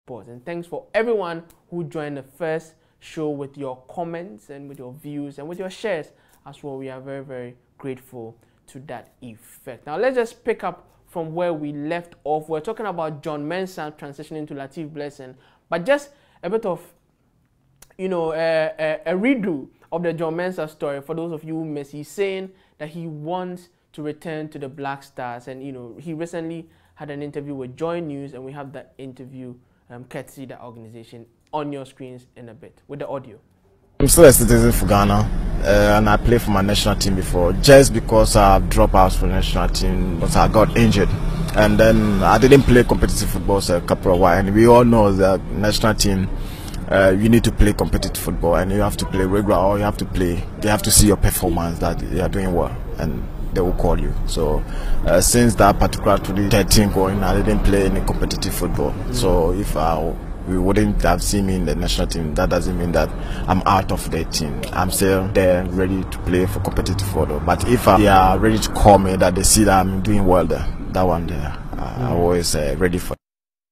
Sports. And thanks for everyone who joined the first show with your comments and with your views and with your shares as well. We are very, very grateful to that effect. Now let's just pick up from where we left off. We're talking about John Mensah transitioning to Latif Blessing, but just a bit of, a redo of the John Mensah story for those of you who miss. He's saying that he wants to return to the Black Stars, and he recently had an interview with Joy News, and we have that interview courtesy that organization on your screens in a bit with the audio. I'm still a citizen for Ghana, and I played for my national team before. Just because I dropped out for the national team because I got injured, and then I didn't play competitive football for a couple of while. And we all know that national team, you need to play competitive football, and you have to play regular, or you have to play. They have to see your performance that you are doing well, and they will call you. So since that particular 2013 going, I didn't play any competitive football. So if we wouldn't have seen me in the national team, that doesn't mean that I'm out of the team. I'm still there, ready to play for competitive football. But if they are ready to call me, that they see that I'm doing well there, that one there, I'm always ready for.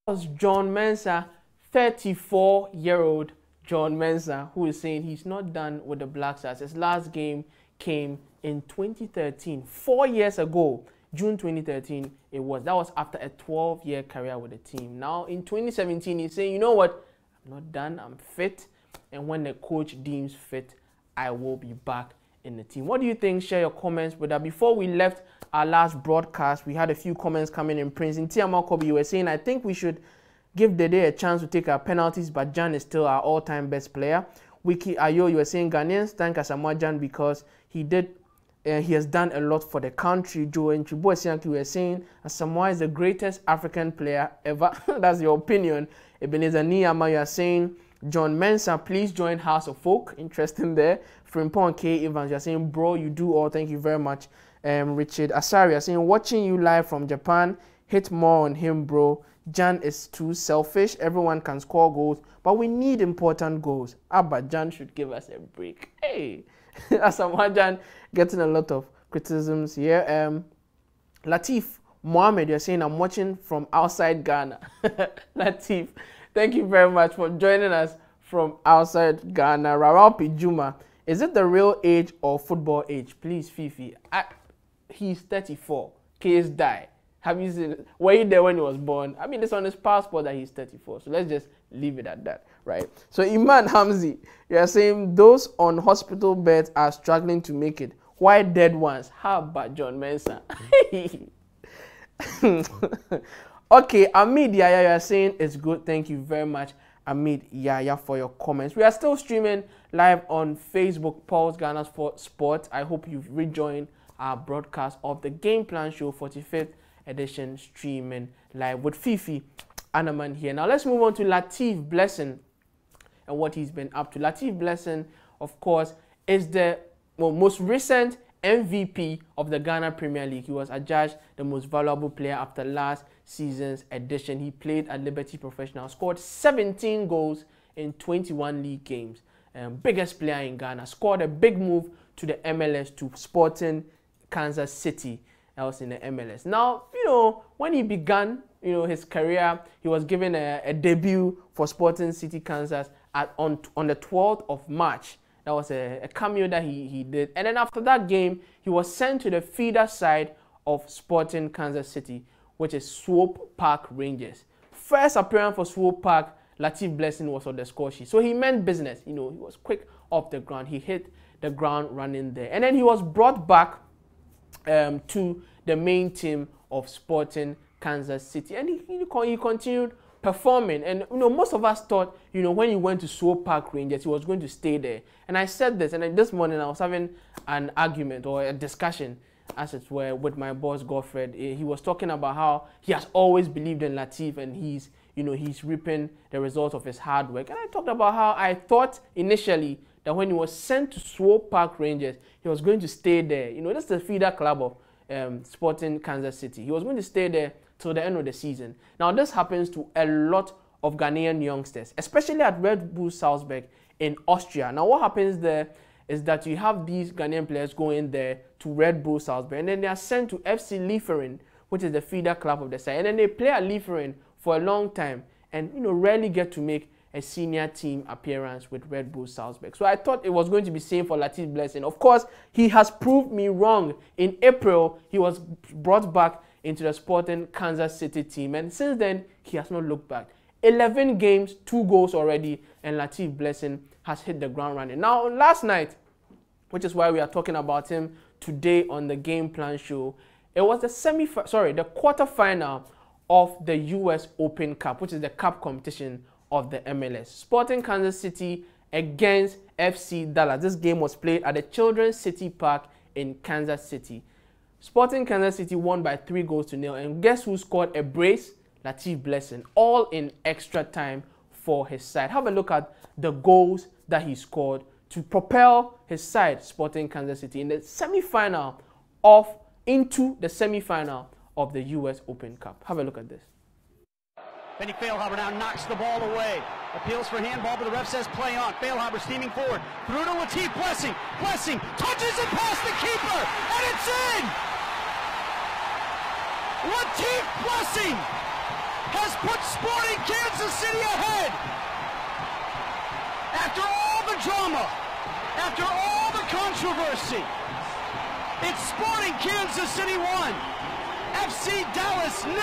That was John Mensah, 34-year-old John Mensah, who is saying he's not done with the Black Stars. His last game came in 2013, 4 years ago, June 2013 it was. That was after a 12-year career with the team. Now in 2017, he's saying, you know what, I'm not done, I'm fit, and when the coach deems fit, I will be back in the team. What do you think? Share your comments with that. Before we left our last broadcast, we had a few comments coming in. Prince in Tiamal Kobe, you were saying, I think we should give Dede a chance to take our penalties, but Gyan is still our all-time best player. Wiki Ayo, you were saying Ghanaians thank Asamoah Gyan because he has done a lot for the country. Joe and Chibo Sianki were saying Asamoah is the greatest African player ever. That's your opinion. Ebenezer Niyama, you are saying John Mensah, please join House of Folk. Interesting there. Frimpong K. Evans, you are saying, bro, you do all. Thank you very much. Richard Asari, you are saying, watching you live from Japan. Hit more on him, bro. Gyan is too selfish. Everyone can score goals, but we need important goals. But Gyan should give us a break. Hey, Asamoah Gyan getting a lot of criticisms here. Latif Mohammed, you're saying I'm watching from outside Ghana. Latif, thank you very much for joining us from outside Ghana. Raraupi Juma, is it the real age or football age? Please, Fifi. He's 34. Case die. Have you seen it? Were you there when he was born? I mean, it's on his passport that he's 34. So let's just leave it at that, right? So Iman Hamzi, you are saying those on hospital beds are struggling to make it. Why dead ones? How about John Mensah? Okay, Amid Yaya, you are saying it's good. Thank you very much, Amid Yaya, for your comments. We are still streaming live on Facebook, Pulse Ghana Sports. I hope you've rejoined our broadcast of the Game Plan Show 45th edition, streaming live with Fifi Anaman here. Now let's move on to Latif Blessing and what he's been up to. Latif Blessing, of course, is the most recent MVP of the Ghana Premier League. He was adjudged the most valuable player after last season's edition. He played at Liberty Professional, scored 17 goals in 21 league games. Biggest player in Ghana, scored a big move to the MLS, to Sporting Kansas City, else in the MLS. Now, when he began, his career, he was given a debut for Sporting City Kansas on the 12th of March. That was a cameo that he did. And then after that game, he was sent to the feeder side of Sporting Kansas City, which is Swope Park Rangers. First appearance for Swope Park, Latif Blessing was on the score sheet. So he meant business. He was quick off the ground. He hit the ground running there. And then he was brought back to the main team of Sporting Kansas City, and he continued performing. And most of us thought, when he went to Swope Park Rangers, he was going to stay there. And I said this, and this morning I was having an argument or a discussion, as it were, with my boss Godfred. He was talking about how he has always believed in Latif, and he's reaping the results of his hard work. And I talked about how I thought initially that when he was sent to Swope Park Rangers, he was going to stay there. This is the feeder club of Sporting Kansas City. He was going to stay there till the end of the season. Now, this happens to a lot of Ghanaian youngsters, especially at Red Bull Salzburg in Austria. Now, what happens there is that you have these Ghanaian players going there to Red Bull Salzburg, and then they are sent to FC Liefering, which is the feeder club of the side, and then they play at Liefering for a long time, and rarely get to make a senior team appearance with Red Bull Salzburg. So I thought it was going to be same for Latif Blessing. Of course, he has proved me wrong. In April, he was brought back into the Sporting Kansas City team, and since then, he has not looked back. 11 games, 2 goals already, and Latif Blessing has hit the ground running. Now, last night, which is why we are talking about him today on the Game Plan show, it was the quarterfinal of the US Open Cup, which is the cup competition of the MLS. Sporting Kansas City against FC Dallas. This game was played at the Children's City Park in Kansas City. Sporting Kansas City won by 3-0, and guess who scored a brace? Latif Blessing, all in extra time for his side. Have a look at the goals that he scored to propel his side, Sporting Kansas City, in the into the semi-final of the US Open Cup. Have a look at this. Benny Feilhaber now knocks the ball away. Appeals for handball, but the ref says play on. Feilhaber steaming forward. Through to Latif Blessing. Blessing touches it past the keeper, and it's in! Latif Blessing has put Sporting Kansas City ahead. After all the drama, after all the controversy, it's Sporting Kansas City 1, FC Dallas 0.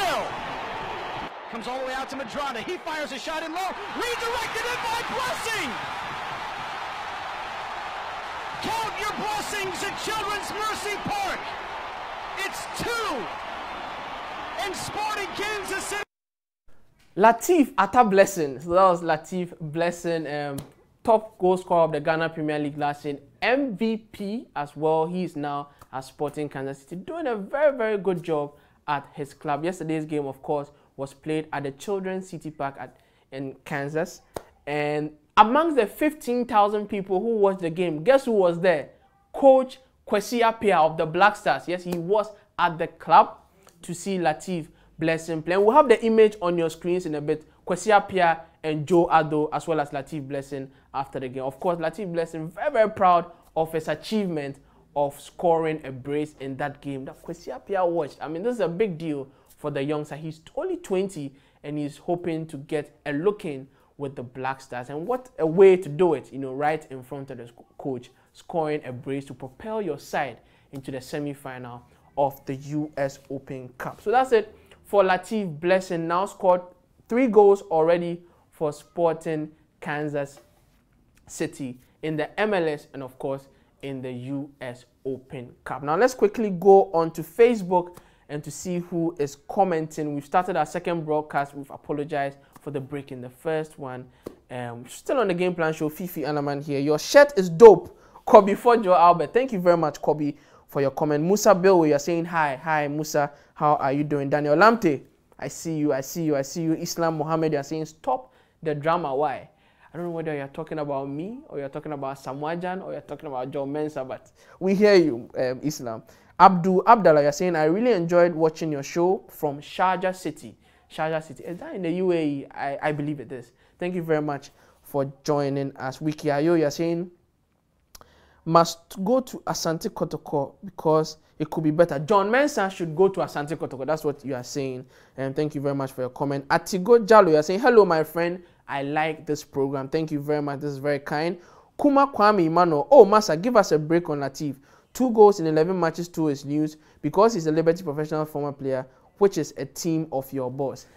Comes all the way out to Madrana. He fires a shot in low. Redirected in by Blessing. Count your blessings at Children's Mercy Park. It's 2. And Sporting Kansas City. Latif Blessing. So that was Latif Blessing, top goal scorer of the Ghana Premier League last year. MVP as well. He is now at Sporting Kansas City, doing a very, very good job at his club. Yesterday's game, of course, was played at the Children's City Park in Kansas. And amongst the 15,000 people who watched the game, guess who was there? Coach Kwesi Appiah of the Black Stars. Yes, he was at the club to see Latif Blessing play. We'll have the image on your screens in a bit. Kwesi Appiah and Joe Addo, as well as Latif Blessing after the game. Of course, Latif Blessing very, very proud of his achievement of scoring a brace in that game that Kwesi Appiah watched. I mean, this is a big deal for the youngster. He's only 20 and he's hoping to get a look in with the Black Stars. And what a way to do it, right in front of the coach, scoring a brace to propel your side into the semi-final of the US Open Cup. So that's it for Latif Blessing. Now scored 3 goals already for Sporting Kansas City in the MLS and, of course, in the US Open Cup. Now let's quickly go on to Facebook and to see who is commenting. We've started our second broadcast. We've apologized for the break in the first one. Still on the Game Plan show, Fifi Anaman here. Your shirt is dope, Kobe for Joe Albert. Thank you very much, Kobe, for your comment. Musa Bill, you're saying hi. Hi, Musa. How are you doing? Daniel Lamte, I see you. Islam Mohammed, you're saying stop the drama. Why? I don't know whether you're talking about me or you're talking about Asamoah Gyan or you're talking about John Mensah, but we hear you, Islam. Abdallah, you're saying, I really enjoyed watching your show from Sharjah City. Sharjah City. Is that in the UAE? I believe it is. Thank you very much for joining us. Wiki Ayo, you're saying, must go to Asante Kotoko because it could be better. John Mensah should go to Asante Kotoko. That's what you are saying. And thank you very much for your comment. Atigo Jalo, you're saying, hello, my friend. I like this program. Thank you very much. This is very kind. Kuma Kwame Imano. Oh, Masa, give us a break on Latif. 2 goals in 11 matches to his news because he's a Liberty professional former player, which is a team of your boss.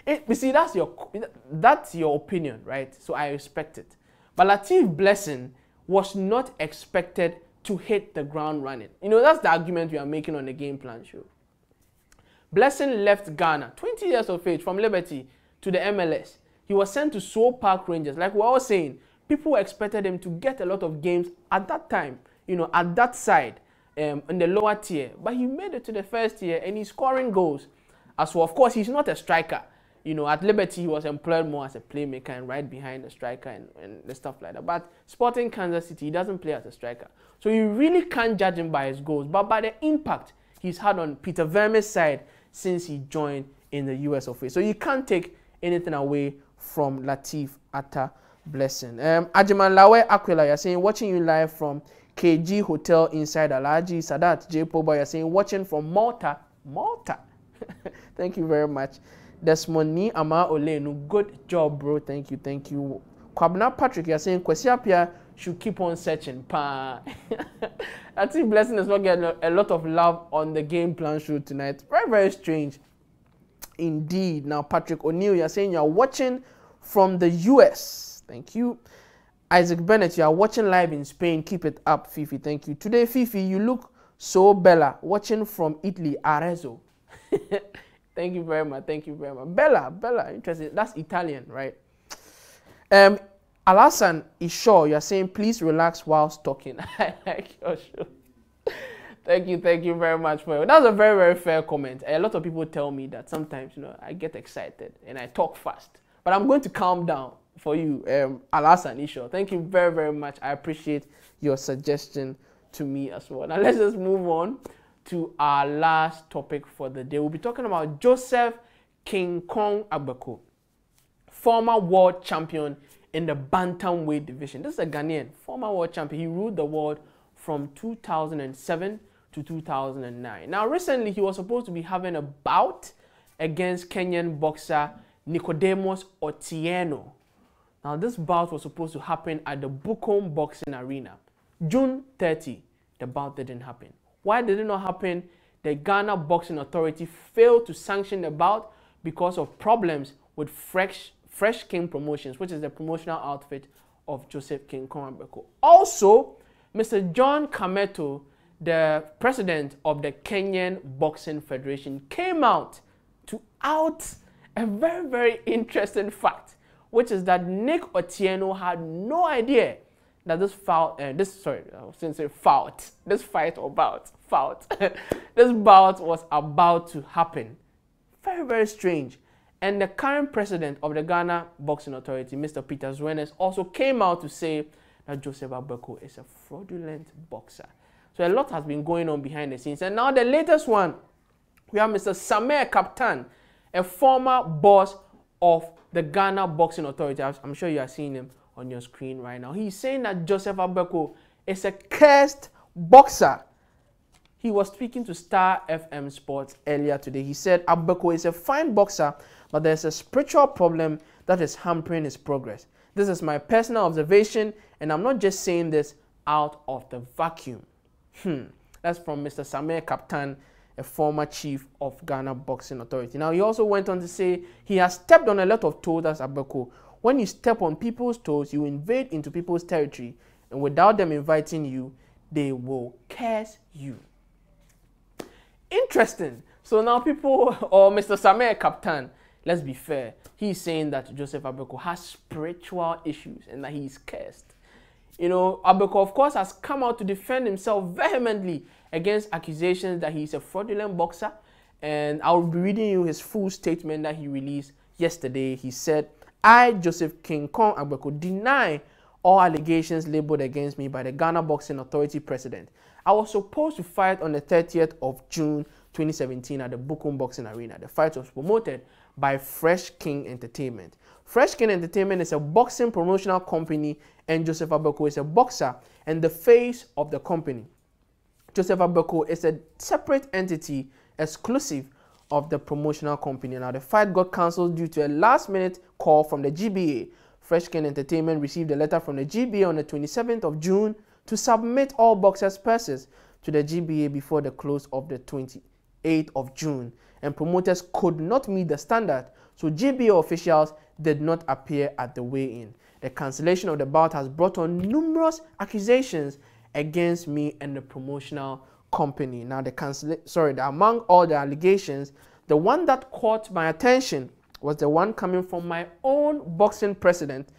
You see, that's your opinion, right? So I respect it. But Latif Blessing was not expected to hit the ground running. That's the argument we are making on the Game Plan show. Blessing left Ghana, 20 years of age, from Liberty to the MLS. He was sent to Seoul Park Rangers. Like we were all saying, people expected him to get a lot of games at that time, at that side, in the lower tier. But he made it to the first tier and he's scoring goals. As well, of course, he's not a striker. At Liberty, he was employed more as a playmaker and right behind the striker and the stuff like that. But Sporting Kansas City, he doesn't play as a striker. So you really can't judge him by his goals, but by the impact he's had on Peter Vermeer's side since he joined in the US of A. So you can't take anything away from Latif Blessing. Ajiman Lawe Aquila, you're saying, watching you live from KG Hotel inside Alaji. Sadat J. Poba, you're saying, watching from Malta. Malta. Thank you very much. Desmoni Ama Olenu, good job, bro. Thank you, thank you. Kwabna Patrick, you're saying Kwesi Appiah should keep on searching. Pa. Latif Blessing is not getting a lot of love on the game plan show tonight. Very, very strange. Indeed. Now, Patrick O'Neill, you're saying you're watching from the US. Thank you. Isaac Bennett, you are watching live in Spain. Keep it up, Fifi. Thank you. Today, Fifi, you look so Bella. Watching from Italy, Arezzo. Thank you very much. Thank you very much. Bella, interesting. That's Italian, right? Alasan is sure you're saying please relax whilst talking. I like your show. Thank you very much for it. That's a very, very fair comment. A lot of people tell me that sometimes, I get excited and I talk fast. But I'm going to calm down for you, Alasan Isho. Thank you very, very much. I appreciate your suggestion to me as well. Now let's just move on to our last topic for the day. We'll be talking about Joseph King Kong Agbeko, former world champion in the bantamweight division. This is a Ghanaian, former world champion. He ruled the world from 2007 to 2009. Now, recently, he was supposed to be having a bout against Kenyan boxer Nicodemus Otieno. Now, this bout was supposed to happen at the Bukom Boxing Arena. June 30, the bout didn't happen. Why did it not happen? The Ghana Boxing Authority failed to sanction the bout because of problems with Fresh King Promotions, which is the promotional outfit of Joseph King Kong Agbeko. Also, Mr. John Kameto, the president of the Kenyan Boxing Federation, came out to out a very, very interesting fact, which is that Nick Otieno had no idea that this bout was about to happen. Very, very strange. And the current president of the Ghana Boxing Authority, Mr. Peter Zwenes, also came out to say that Joseph Agbeko is a fraudulent boxer. So a lot has been going on behind the scenes. And now the latest one, we have Mr. Samer Kaptan, a former boss of the Ghana Boxing Authority. I'm sure you are seeing him on your screen right now. He's saying that Joseph Agbeko is a cursed boxer. He was speaking to Star FM Sports earlier today. He said Agbeko is a fine boxer, but there's a spiritual problem that is hampering his progress. This is my personal observation, and I'm not just saying this out of the vacuum. That's from Mr. Samer Kaptan, a former chief of Ghana Boxing Authority. Now, he also went on to say he has stepped on a lot of toes as Agbeko. When you step on people's toes, you invade into people's territory, and without them inviting you, they will curse you. Interesting. So now people, or Mr. Samer Kaptan, let's be fair, he's saying that Joseph Agbeko has spiritual issues and that he's cursed. Agbeko, of course, has come out to defend himself vehemently against accusations that he's a fraudulent boxer. And I'll be reading you his full statement that he released yesterday. He said, I, Joseph King Kong Agbeko, deny all allegations labeled against me by the Ghana Boxing Authority president. I was supposed to fight on the 30th of June 2017 at the Bukom Boxing Arena. The fight was promoted by Fresh King Entertainment. Fresh King Entertainment is a boxing promotional company, and Joseph Agbeko is a boxer and the face of the company. Joseph Agbeko is a separate entity exclusive of the promotional company. Now, the fight got cancelled due to a last-minute call from the GBA. Fresh King Entertainment received a letter from the GBA on the 27th of June to submit all boxers' purses to the GBA before the close of the 28th of June, and promoters could not meet the standard, so GBA officials did not appear at the weigh-in. The cancellation of the bout has brought on numerous accusations against me and the promotional company. Now, among all the allegations, the one that caught my attention was the one coming from my own boxing president,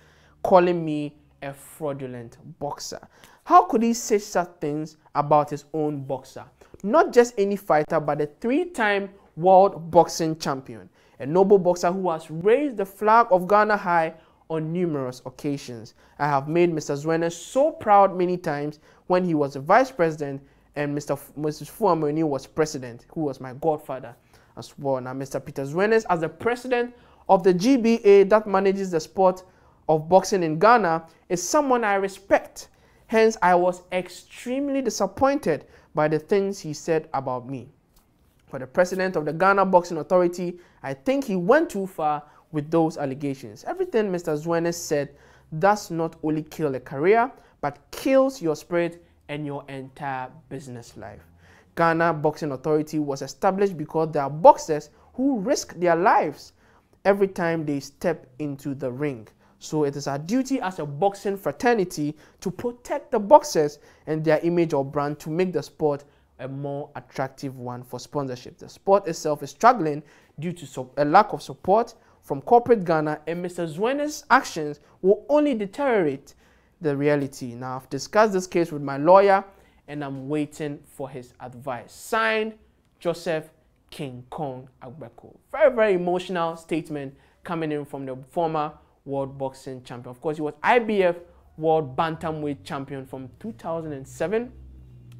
calling me a fraudulent boxer. How could he say such things about his own boxer? Not just any fighter, but a three-time world boxing champion, a noble boxer who has raised the flag of Ghana high on numerous occasions. I have made Mr. Zwenes so proud many times when he was the vice president and Mrs. Fuamoni was president, who was my godfather as well. Now, Mr. Peter Zwenes, as the president of the GBA that manages the sport of boxing in Ghana, is someone I respect. Hence, I was extremely disappointed by the things he said about me. For the president of the Ghana Boxing Authority, I think he went too far with those allegations. Everything Mr. Zwenes said does not only kill a career, but kills your spirit and your entire business life. Ghana Boxing Authority was established because there are boxers who risk their lives every time they step into the ring. So it is our duty as a boxing fraternity to protect the boxers and their image or brand to make the sport a more attractive one for sponsorship. The sport itself is struggling due to a lack of support from corporate Ghana, and Mr. Zwenes' actions will only deteriorate the reality. Now, I've discussed this case with my lawyer and I'm waiting for his advice. Signed, Joseph King Kong Agbeko. Very, very emotional statement coming in from the former world boxing champion. Of course, he was IBF world bantamweight champion from 2007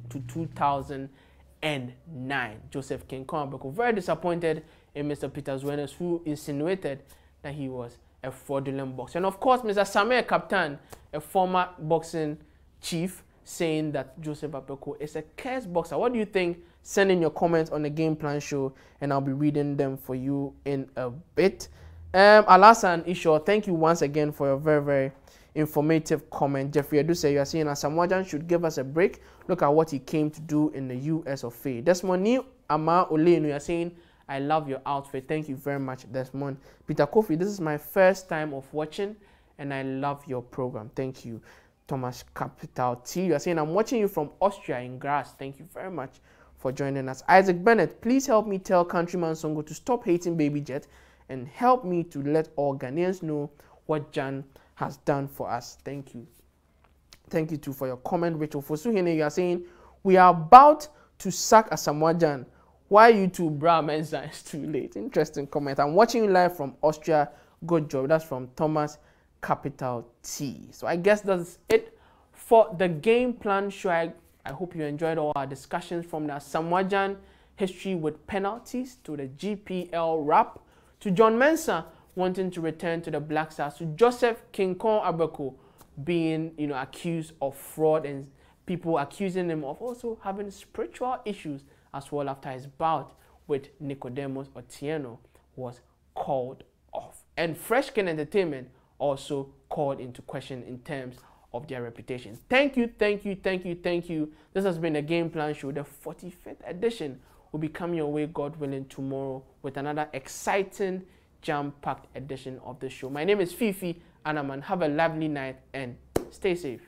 to 2009. Joseph King Kong Agbeko. Very disappointed in Mr. Peter Zwenes, who insinuated that he was a fraudulent boxer. And of course, Mr. Asamoah Gyan, a former boxing chief, saying that Joseph Agbeko is a cursed boxer. What do you think? Send in your comments on the Game Plan Show, and I'll be reading them for you in a bit. Alasan Isho, thank you once again for your very, very informative comment. Jeffrey Edu say you are saying Asamoah Gyan should give us a break. Look at what he came to do in the US of A. Desmond Ama Olenu, you are saying I love your outfit. Thank you very much, Desmond. Peter Kofi, this is my first time of watching, and I love your program. Thank you. Thomas Capital T, you are saying I'm watching you from Austria in Graz. Thank you very much for joining us. Isaac Bennett, please help me tell Countryman Songo to stop hating Baby Jet and help me to let all Ghanaians know what Gyan has done for us. Thank you. Thank you too for your comment. Rachel Fosuhene, you are saying we are about to sack Asamoah Gyan. Why you two, bra Mensah? It's too late. Interesting comment. I'm watching you live from Austria. Good job. That's from Thomas Capital T. So I guess that's it for the Game Plan Show. I hope you enjoyed all our discussions, from the Asamoah Gyan history with penalties to the GPL wrap, to John Mensah wanting to return to the Black Stars, to Joseph King Kong Agbeko being, accused of fraud and people accusing him of also having spiritual issues as well after his bout with Nicodemus Otieno was called off. And Freshkin Entertainment also called into question in terms of their reputation. Thank you, thank you, thank you, thank you. This has been a Game Plan Show. The 45th edition will be coming your way, God willing, tomorrow with another exciting, jam-packed edition of the show. My name is Fifi Anaman. Have a lovely night and stay safe.